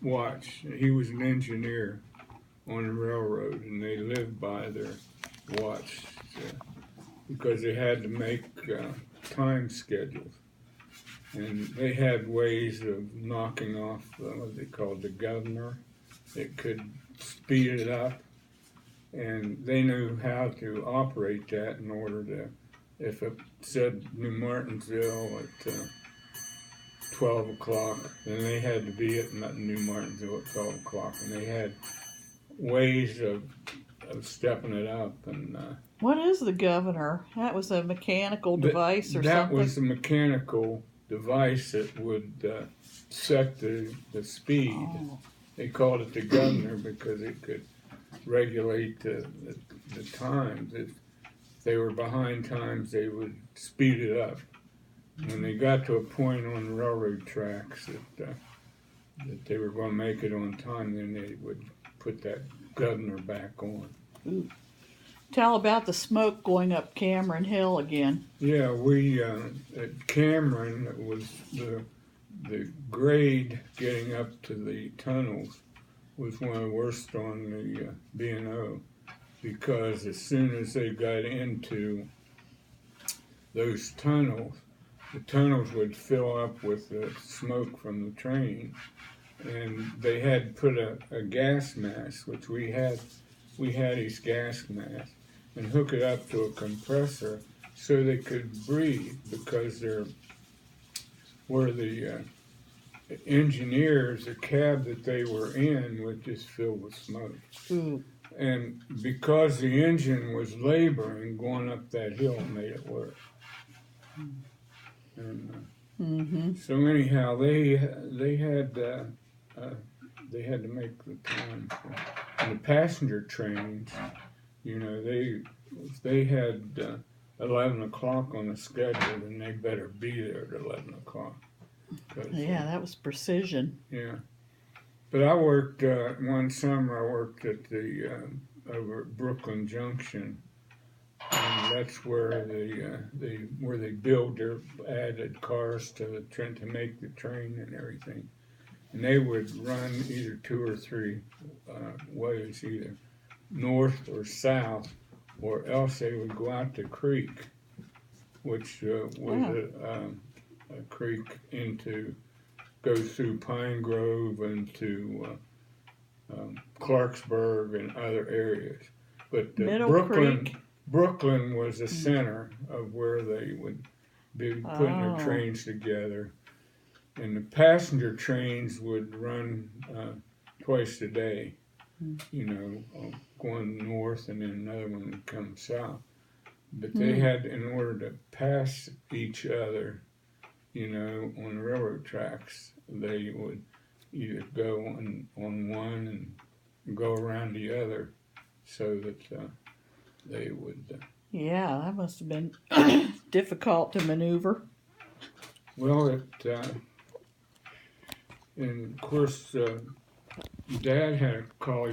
watch. He was an engineer on the railroad, and they lived by their watch because they had to make time schedules. And they had ways of knocking off what they called the governor. It could speed it up, and they knew how to operate that in order to, if it said New Martinsville at 12 o'clock, then they had to be at New Martinsville at 12 o'clock, and they had ways of stepping it up. And what is the governor? That was a mechanical device or something? That was a mechanical device that would set the speed. Oh. They called it the governor because it could regulate the times. If they were behind times, they would speed it up. When they got to a point on the railroad tracks that they were going to make it on time, then they would put that governor back on. Ooh. Tell about the smoke going up Cameron Hill again. Yeah, we at Cameron, it was the grade getting up to the tunnels was one of the worst on the B&O, because as soon as they got into those tunnels, the tunnels would fill up with the smoke from the train, and they had put a gas mask, which we had these gas masks, and hook it up to a compressor so they could breathe, because the engineers, the cab that they were in was just filled with smoke. Ooh. And because the engine was laboring going up that hill, it made it worse. And so anyhow, they had to make the time. And the passenger trains, you know, they had 11 o'clock on the schedule, and they better be there at 11 o'clock. Yeah, that was precision. Yeah. But I worked, one summer I worked at over at Brooklyn Junction, and that's where they build their added cars to the train to make the train and everything. And they would run either 2 or 3 ways, either north or south, or else they would go out the creek, which was a creek goes through Pine Grove and to Clarksburg and other areas. But Brooklyn was the center of where they would be putting their trains together. And the passenger trains would run twice a day, you know, going north, and then another one would come south. But they had, in order to pass each other, you know, on the railroad tracks, they would either go on one and go around the other, so that they would... Yeah, that must have been difficult to maneuver. Well, and of course, Dad had a college